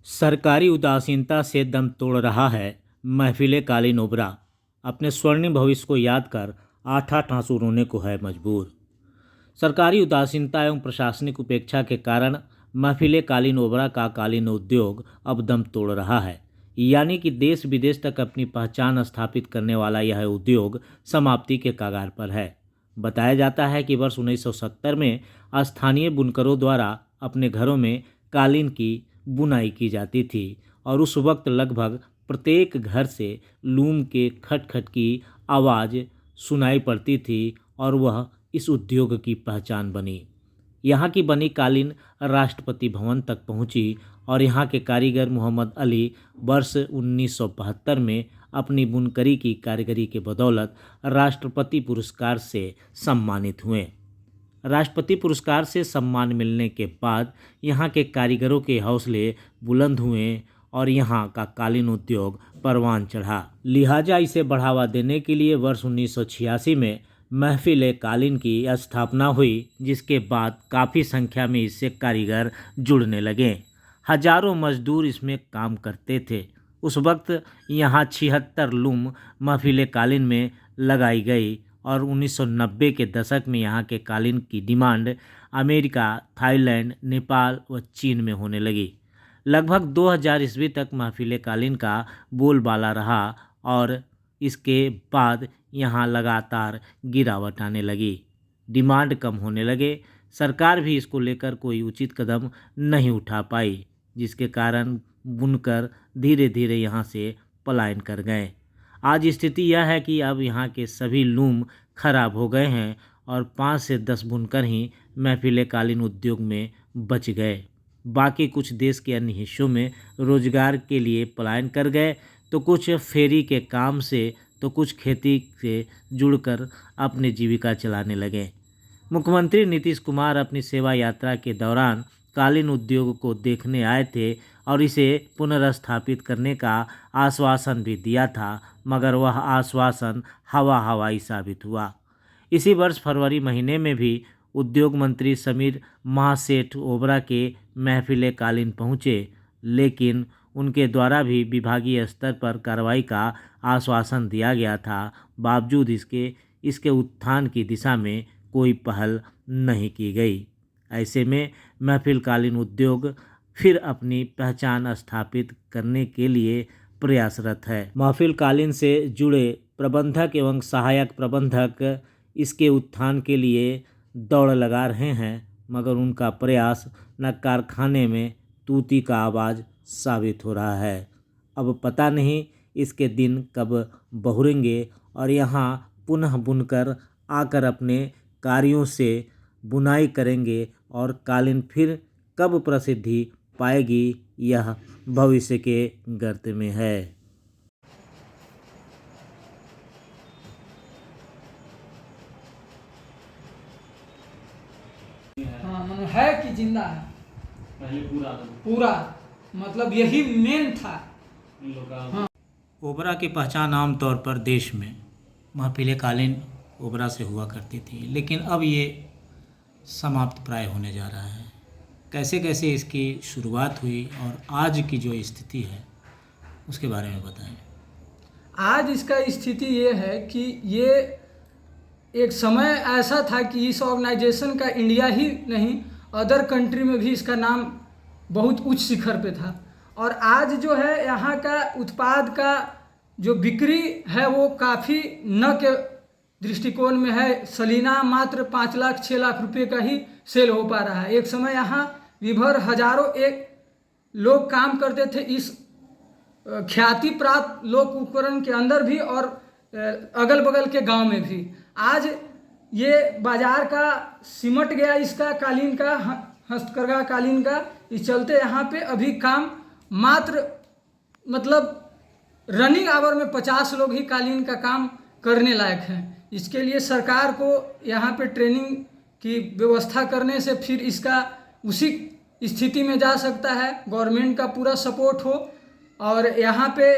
सरकारी उदासीनता से दम तोड़ रहा है महफिल-ए-कालीन ओबरा। अपने स्वर्णिम भविष्य को याद कर आठ-आठ आंसू रोने को है मजबूर। सरकारी उदासीनता एवं प्रशासनिक उपेक्षा के कारण महफिल-ए-कालीन ओबरा का कालीन उद्योग अब दम तोड़ रहा है। यानी कि देश विदेश तक अपनी पहचान स्थापित करने वाला यह उद्योग समाप्ति के कगार पर है। बताया जाता है कि वर्ष 1970 में स्थानीय बुनकरों द्वारा अपने घरों में कालीन की बुनाई की जाती थी और उस वक्त लगभग प्रत्येक घर से लूम के खटखट की आवाज़ सुनाई पड़ती थी और वह इस उद्योग की पहचान बनी। यहाँ की बनी कालीन राष्ट्रपति भवन तक पहुँची और यहाँ के कारीगर मोहम्मद अली वर्ष 1972 में अपनी बुनकरी की कारीगरी के बदौलत राष्ट्रपति पुरस्कार से सम्मानित हुए। राष्ट्रपति पुरस्कार से सम्मान मिलने के बाद यहाँ के कारीगरों के हौसले बुलंद हुए और यहाँ का कालीन उद्योग परवान चढ़ा। लिहाजा इसे बढ़ावा देने के लिए वर्ष 1986 में महफिल-ए-कालीन की स्थापना हुई, जिसके बाद काफ़ी संख्या में इससे कारीगर जुड़ने लगे। हजारों मजदूर इसमें काम करते थे। उस वक्त यहाँ 76 लूम महफिल-ए-कालीन में लगाई गई और 1990 के दशक में यहाँ के कालीन की डिमांड अमेरिका, थाईलैंड, नेपाल व चीन में होने लगी। लगभग 2000 ईस्वी तक महफिल-ए-कालीन का बोलबाला रहा और इसके बाद यहाँ लगातार गिरावट आने लगी, डिमांड कम होने लगे। सरकार भी इसको लेकर कोई उचित कदम नहीं उठा पाई, जिसके कारण बुनकर धीरे धीरे यहाँ से पलायन कर गए। आज स्थिति यह है कि अब यहाँ के सभी लूम खराब हो गए हैं और 5 से 10 बुनकर ही महफिल-ए-कालीन उद्योग में बच गए। बाकी कुछ देश के अन्य हिस्सों में रोजगार के लिए पलायन कर गए, तो कुछ फेरी के काम से, तो कुछ खेती से जुड़कर अपनी जीविका चलाने लगे। मुख्यमंत्री नीतीश कुमार अपनी सेवा यात्रा के दौरान कालीन उद्योग को देखने आए थे और इसे पुनर्स्थापित करने का आश्वासन भी दिया था, मगर वह आश्वासन हवाई साबित हुआ। इसी वर्ष फरवरी महीने में भी उद्योग मंत्री समीर महासेठ ओबरा के महफिल-ए-कालीन पहुँचे, लेकिन उनके द्वारा भी विभागीय स्तर पर कार्रवाई का आश्वासन दिया गया था। बावजूद इसके उत्थान की दिशा में कोई पहल नहीं की गई। ऐसे में महफिल-कालीन उद्योग फिर अपनी पहचान स्थापित करने के लिए प्रयासरत है। महफिल-कालीन से जुड़े प्रबंधक एवं सहायक प्रबंधक इसके उत्थान के लिए दौड़ लगा रहे हैं, मगर उनका प्रयास न कारखाने में तूती का आवाज़ साबित हो रहा है। अब पता नहीं इसके दिन कब बहुरेंगे और यहाँ पुनः बुनकर आकर अपने कार्यों से बुनाई करेंगे और कालीन फिर कब प्रसिद्धि पाएगी, यह भविष्य के गर्त में है। हाँ, मतलब है कि जिंदा है पहले पूरा, मतलब यही मेन था। हाँ। ओबरा की पहचान आमतौर पर देश में महफिल-ए-कालीन ओबरा से हुआ करती थी, लेकिन अब ये समाप्त प्राय होने जा रहा है। कैसे कैसे इसकी शुरुआत हुई और आज की जो स्थिति है उसके बारे में बताएं। आज इसका स्थिति ये है कि ये एक समय ऐसा था कि इस ऑर्गेनाइजेशन का इंडिया ही नहीं अदर कंट्री में भी इसका नाम बहुत उच्च शिखर पे था। और आज जो है यहाँ का उत्पाद का जो बिक्री है वो काफ़ी न के दृष्टिकोण में है। सलीना मात्र 5 लाख 6 लाख रुपए का ही सेल हो पा रहा है। एक समय यहाँ विभर हजारों एक लोग काम करते थे इस ख्याति प्राप्त लोक उपकरण के अंदर भी और अगल बगल के गांव में भी। आज ये बाजार का सिमट गया इसका कालीन का, हस्तकरघा कालीन का। इस चलते यहाँ पे अभी काम मात्र मतलब रनिंग आवर में 50 लोग ही कालीन का काम करने लायक हैं। इसके लिए सरकार को यहाँ पे ट्रेनिंग की व्यवस्था करने से फिर इसका उसी स्थिति में जा सकता है। गवर्नमेंट का पूरा सपोर्ट हो और यहाँ पे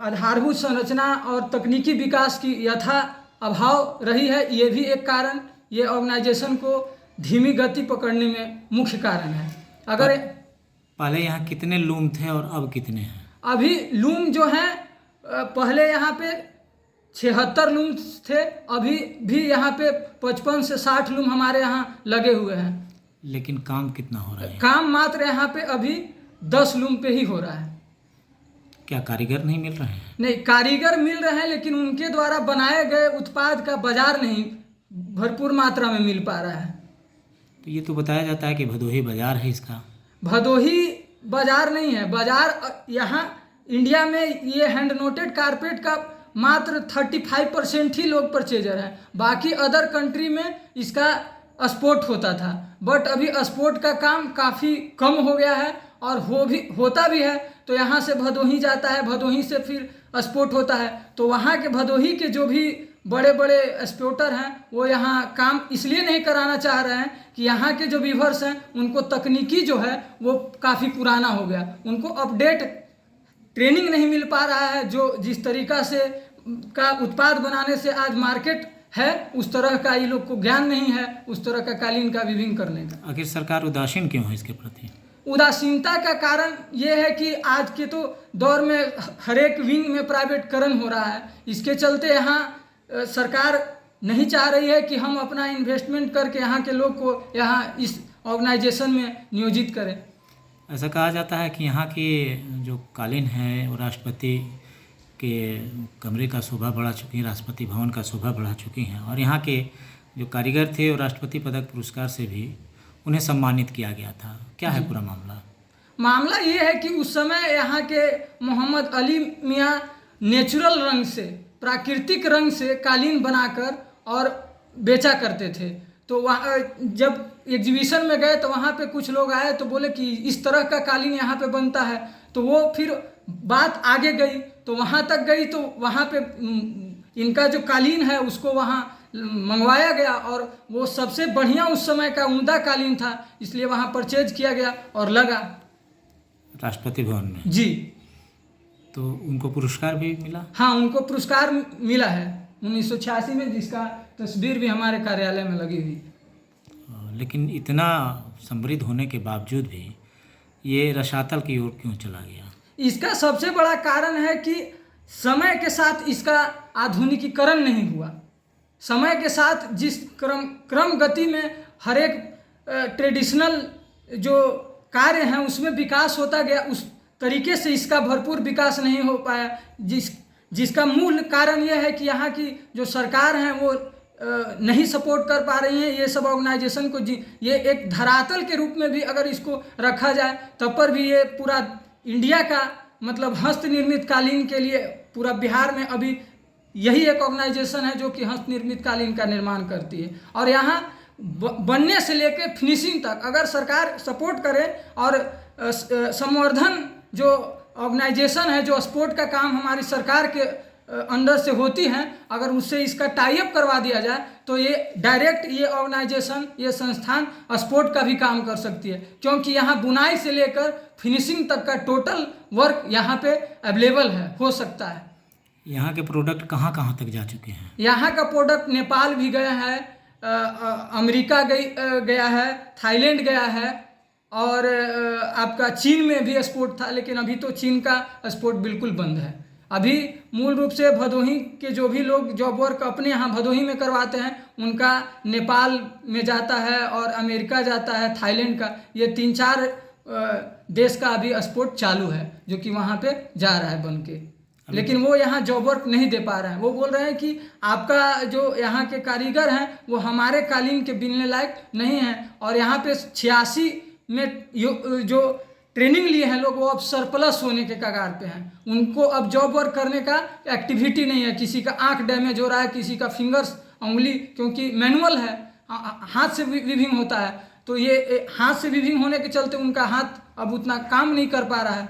आधारभूत संरचना और तकनीकी विकास की यथा अभाव रही है, ये भी एक कारण ये ऑर्गेनाइजेशन को धीमी गति पकड़ने में मुख्य कारण है। अगर पहले यहाँ कितने लूम थे और अब कितने हैं? अभी लूम जो हैं पहले यहाँ पे 76 लूम थे, अभी भी यहाँ पे 55 से 60 लूम हमारे यहाँ लगे हुए हैं। लेकिन काम कितना हो रहा है? काम मात्र यहाँ पे अभी 10 लूम पे ही हो रहा है। क्या कारीगर नहीं मिल रहे हैं? नहीं, कारीगर मिल रहे हैं, लेकिन उनके द्वारा बनाए गए उत्पाद का बाजार नहीं भरपूर मात्रा में मिल पा रहा है। तो ये तो बताया जाता है कि भदोही बाजार है इसका। भदोही बाजार नहीं है, बाजार यहाँ इंडिया में ये हैंड नोटेड कारपेट का मात्र 35% ही लोग परचेजर हैं। बाकी अदर कंट्री में इसका एक्सपोर्ट होता था, बट अभी एक्सपोर्ट का काम काफ़ी कम हो गया है और होता भी है तो यहाँ से भदोही जाता है, भदोही से फिर एक्सपोर्ट होता है। तो वहाँ के भदोही के जो भी बड़े बड़े एक्सपोर्टर हैं वो यहाँ काम इसलिए नहीं कराना चाह रहे हैं कि यहाँ के जो वीवर्स हैं उनको तकनीकी जो है वो काफ़ी पुराना हो गया, उनको अपडेट ट्रेनिंग नहीं मिल पा रहा है। जो जिस तरीक़ा से का उत्पाद बनाने से आज मार्केट है उस तरह का ये लोग को ज्ञान नहीं है, उस तरह का कालीन का वीविंग करने का। आखिर सरकार उदासीन क्यों है इसके प्रति? उदासीनता का कारण ये है कि आज के तो दौर में हर एक विंग में प्राइवेटकरण हो रहा है। इसके चलते यहाँ सरकार नहीं चाह रही है कि हम अपना इन्वेस्टमेंट करके यहाँ के लोग को यहाँ इस ऑर्गेनाइजेशन में नियोजित करें। ऐसा कहा जाता है कि यहाँ की जो कालीन है वो राष्ट्रपति के कमरे का शोभा बढ़ा चुकी है, राष्ट्रपति भवन का शोभा बढ़ा चुकी हैं, और यहाँ के जो कारीगर थे वो राष्ट्रपति पदक पुरस्कार से भी उन्हें सम्मानित किया गया था। क्या है पूरा मामला? मामला ये है कि उस समय यहाँ के मोहम्मद अली मियाँ नेचुरल रंग से, प्राकृतिक रंग से कालीन बनाकर और बेचा करते थे। तो वहाँ जब एग्जीबिशन में गए तो वहाँ पे कुछ लोग आए तो बोले कि इस तरह का कालीन यहाँ पे बनता है, तो वो फिर बात आगे गई तो वहाँ तक गई, तो वहाँ पे इनका जो कालीन है उसको वहाँ मंगवाया गया और वो सबसे बढ़िया उस समय का उम्दा कालीन था, इसलिए वहाँ परचेज किया गया और लगा राष्ट्रपति भवन में। जी। तो उनको पुरस्कार भी मिला? हाँ, उनको पुरस्कार मिला है 1986 में, जिसका तस्वीर भी हमारे कार्यालय में लगी हुई। लेकिन इतना समृद्ध होने के बावजूद भी ये रसातल की ओर क्यों चला गया? इसका सबसे बड़ा कारण है कि समय के साथ इसका आधुनिकीकरण नहीं हुआ। समय के साथ जिस क्रम गति में हर एक ट्रेडिशनल जो कार्य हैं उसमें विकास होता गया, उस तरीके से इसका भरपूर विकास नहीं हो पाया, जिसका मूल कारण यह है कि यहाँ की जो सरकार हैं वो नहीं सपोर्ट कर पा रही हैं ये सब ऑर्गेनाइजेशन को। ये एक धरातल के रूप में भी अगर इसको रखा जाए तब पर भी ये पूरा इंडिया का मतलब हस्त निर्मित कालीन के लिए पूरा बिहार में अभी यही एक ऑर्गेनाइजेशन है जो कि हस्त निर्मित कालीन का निर्माण करती है। और यहाँ बनने से लेकर फिनिशिंग तक अगर सरकार सपोर्ट करे और संवर्धन जो ऑर्गेनाइजेशन है, जो एक्सपोर्ट का काम हमारी सरकार के अंडर से होती हैं, अगर उससे इसका टाई अप करवा दिया जाए तो ये डायरेक्ट ये ऑर्गेनाइजेशन, ये संस्थान एक्सपोर्ट का भी काम कर सकती है, क्योंकि यहाँ बुनाई से लेकर फिनिशिंग तक का टोटल वर्क यहाँ पे अवेलेबल है, हो सकता है। यहाँ के प्रोडक्ट कहाँ कहाँ तक जा चुके हैं? यहाँ का प्रोडक्ट नेपाल भी गया है, अमेरिका गया है, थाईलैंड गया है और आपका चीन में भी एक्सपोर्ट था, लेकिन अभी तो चीन का एक्सपोर्ट बिल्कुल बंद है। अभी मूल रूप से भदोही के जो भी लोग जॉब वर्क अपने यहाँ भदोही में करवाते हैं उनका नेपाल में जाता है और अमेरिका जाता है, थाईलैंड का, ये 3-4 देश का अभी एक्सपोर्ट चालू है जो कि वहाँ पे जा रहा है बन के, लेकिन वो यहाँ जॉब वर्क नहीं दे पा रहे हैं। वो बोल रहे हैं कि आपका जो यहाँ के कारीगर हैं वो हमारे कालीन के बिनने लायक नहीं हैं, और यहाँ पे 86 में जो ट्रेनिंग लिए हैं लोग वो अब सरप्लस होने के कगार पे हैं, उनको अब जॉब वर्क करने का एक्टिविटी नहीं है। किसी का आंख डैमेज हो रहा है, किसी का फिंगर्स उंगली, क्योंकि मैनुअल है, हाथ से वीविंग होता है, तो ये हाथ से वीविंग होने के चलते उनका हाथ अब उतना काम नहीं कर पा रहा है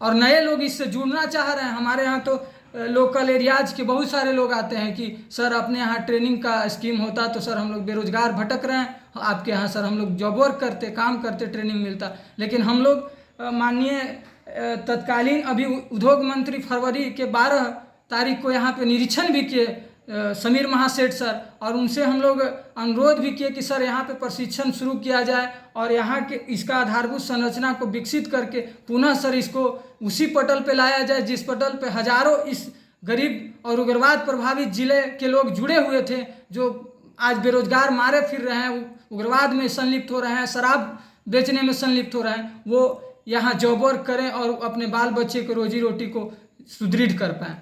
और नए लोग इससे जुड़ना चाह रहे हैं। हमारे यहाँ तो लोकल एरियाज के बहुत सारे लोग आते हैं कि सर अपने यहाँ ट्रेनिंग का स्कीम होता तो सर हम लोग बेरोजगार भटक रहे हैं, आपके यहाँ सर हम लोग जॉब वर्क करते, काम करते, ट्रेनिंग मिलता। लेकिन हम लोग माननीय तत्कालीन अभी उद्योग मंत्री फरवरी के 12 तारीख को यहाँ पे निरीक्षण भी किए समीर महासेठ सर, और उनसे हम लोग अनुरोध भी किए कि सर यहाँ पे प्रशिक्षण शुरू किया जाए और यहाँ के इसका आधारभूत संरचना को विकसित करके पुनः सर इसको उसी पटल पे लाया जाए जिस पटल पे हजारों इस गरीब और उग्रवाद प्रभावित जिले के लोग जुड़े हुए थे, जो आज बेरोजगार मारे फिर रहे हैं, उग्रवाद में संलिप्त हो रहे हैं, शराब बेचने में संलिप्त हो रहे हैं, वो यहाँ जॉब वर्क करें और अपने बाल बच्चे को रोजी रोटी को सुदृढ़ कर पाएँ।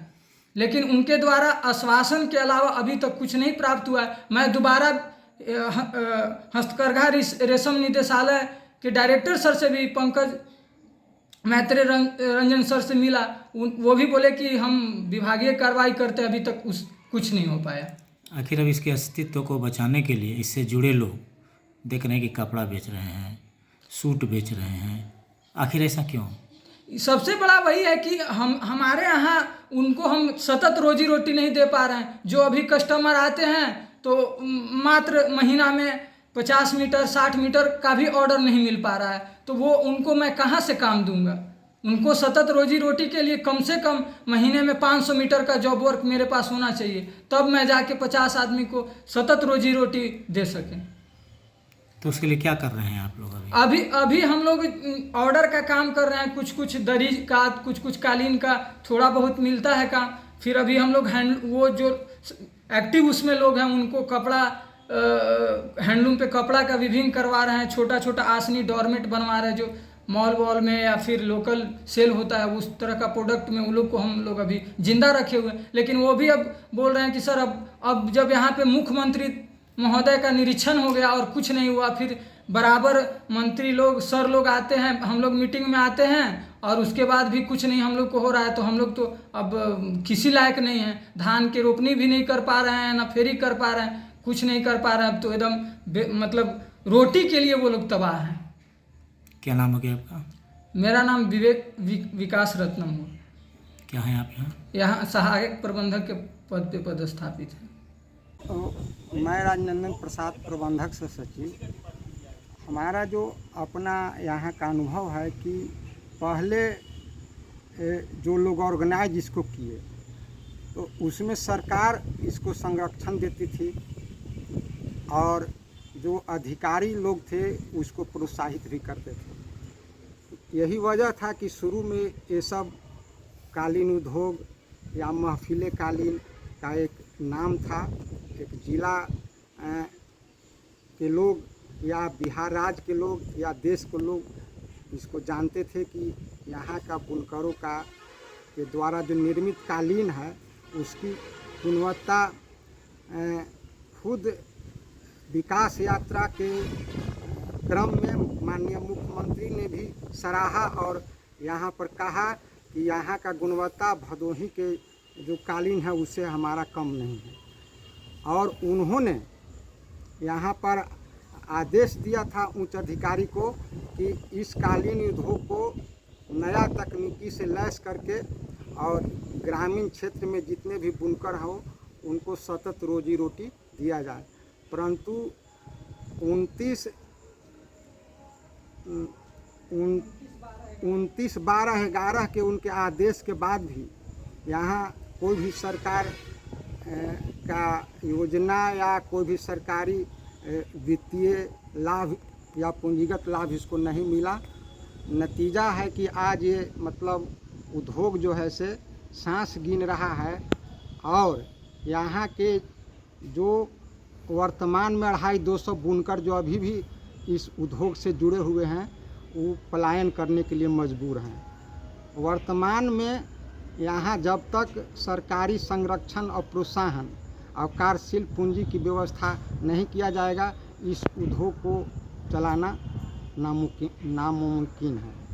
लेकिन उनके द्वारा आश्वासन के अलावा अभी तक कुछ नहीं प्राप्त हुआ है। मैं दोबारा हस्तकरघा रेशम निदेशालय के डायरेक्टर सर से भी, पंकज मैत्रेय रंजन सर से मिला, वो भी बोले कि हम विभागीय कार्रवाई करते, अभी तक कुछ नहीं हो पाया। आखिर अब इसके अस्तित्व को बचाने के लिए इससे जुड़े लोग देख रहे हैं कि कपड़ा बेच रहे हैं, सूट बेच रहे हैं, आखिर ऐसा क्यों? सबसे बड़ा वही है कि हमारे यहाँ उनको हम सतत रोजी रोटी नहीं दे पा रहे हैं। जो अभी कस्टमर आते हैं तो मात्र महीना में 50 मीटर 60 मीटर का भी ऑर्डर नहीं मिल पा रहा है, तो वो उनको मैं कहाँ से काम दूंगा? उनको सतत रोजी रोटी के लिए कम से कम महीने में 500 मीटर का जॉब वर्क मेरे पास होना चाहिए, तब मैं जाके 50 आदमी को सतत रोजी रोटी दे सकें। तो उसके लिए क्या कर रहे हैं आप लोग? अभी हम लोग ऑर्डर का काम कर रहे हैं, कुछ दरी का, कुछ कालीन का थोड़ा बहुत मिलता है काम। फिर अभी हम लोग वो जो एक्टिव उसमें लोग हैं उनको कपड़ा हैंडलूम पे कपड़ा का विभिन्न करवा रहे हैं, छोटा छोटा आसनी डोरमेट बनवा रहे हैं, जो मॉल वॉल में या फिर लोकल सेल होता है उस तरह का प्रोडक्ट में उन लोग को हम लोग अभी जिंदा रखे हुए हैं। लेकिन वो भी अब बोल रहे हैं कि सर अब जब यहाँ पे मुख्यमंत्री महोदय का निरीक्षण हो गया और कुछ नहीं हुआ, फिर बराबर मंत्री लोग सर लोग आते हैं, हम लोग मीटिंग में आते हैं और उसके बाद भी कुछ नहीं हम लोग को हो रहा है, तो हम लोग तो अब किसी लायक नहीं हैं। धान की रोपनी भी नहीं कर पा रहे हैं, ना फेरी कर पा रहे हैं, कुछ नहीं कर पा रहे हैं। अब तो एकदम मतलब रोटी के लिए वो लोग तबाह हैं। क्या नाम हो गया आपका? मेरा नाम विकास रत्नम हो। क्या है आप यहाँ सहायक प्रबंधक के पद पे पदस्थापित है। मैं राजनंदन प्रसाद, प्रबंधक से सचिव। हमारा जो अपना यहाँ का अनुभव है कि पहले जो लोग ऑर्गेनाइज इसको किए तो उसमें सरकार इसको संरक्षण देती थी और जो अधिकारी लोग थे उसको प्रोत्साहित भी करते थे। यही वजह था कि शुरू में ये सब कालीन उद्योग या महफिले कालीन का एक नाम था। एक जिला के लोग या बिहार राज्य के लोग या देश के लोग इसको जानते थे कि यहाँ का बुनकरों का के द्वारा जो निर्मित कालीन है उसकी गुणवत्ता खुद विकास यात्रा के क्रम में माननीय मुख्यमंत्री ने भी सराहा और यहाँ पर कहा कि यहाँ का गुणवत्ता भदोही के जो कालीन है उससे हमारा कम नहीं है। और उन्होंने यहाँ पर आदेश दिया था उच्च अधिकारी को कि इस कालीन उद्योग को नया तकनीकी से लैस करके और ग्रामीण क्षेत्र में जितने भी बुनकर हो उनको सतत रोजी रोटी दिया जाए। परंतु 29/12/11 के उनके आदेश के बाद भी यहाँ कोई भी सरकार का योजना या कोई भी सरकारी वित्तीय लाभ या पूंजीगत लाभ इसको नहीं मिला। नतीजा है कि आज ये मतलब उद्योग जो है से सांस गिन रहा है और यहाँ के जो वर्तमान में 250 बुनकर जो अभी भी इस उद्योग से जुड़े हुए हैं वो पलायन करने के लिए मजबूर हैं। वर्तमान में यहाँ जब तक सरकारी संरक्षण और प्रोत्साहन और कार्यशील पूंजी की व्यवस्था नहीं किया जाएगा इस उद्योग को चलाना नामुमकिन है।